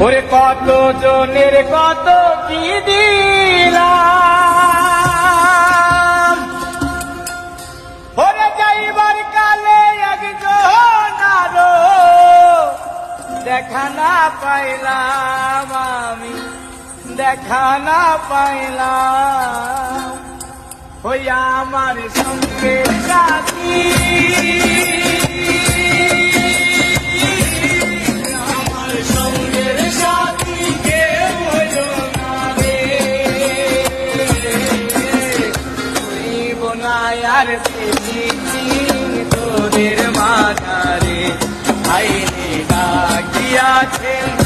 ওরে কত জনের কত কি দিলাম, ওরে যাইবার কালে একজন আরো দেখা না পাইলাম, আমি দেখা না পাইলাম। ওই আমার সঙ্গে সাথী, আমার সঙ্গের সাথী কেউ হলো না রে, হইব না আর পেয়েছি তোদের মাঝারে, আইনে ডাকিয়াছেন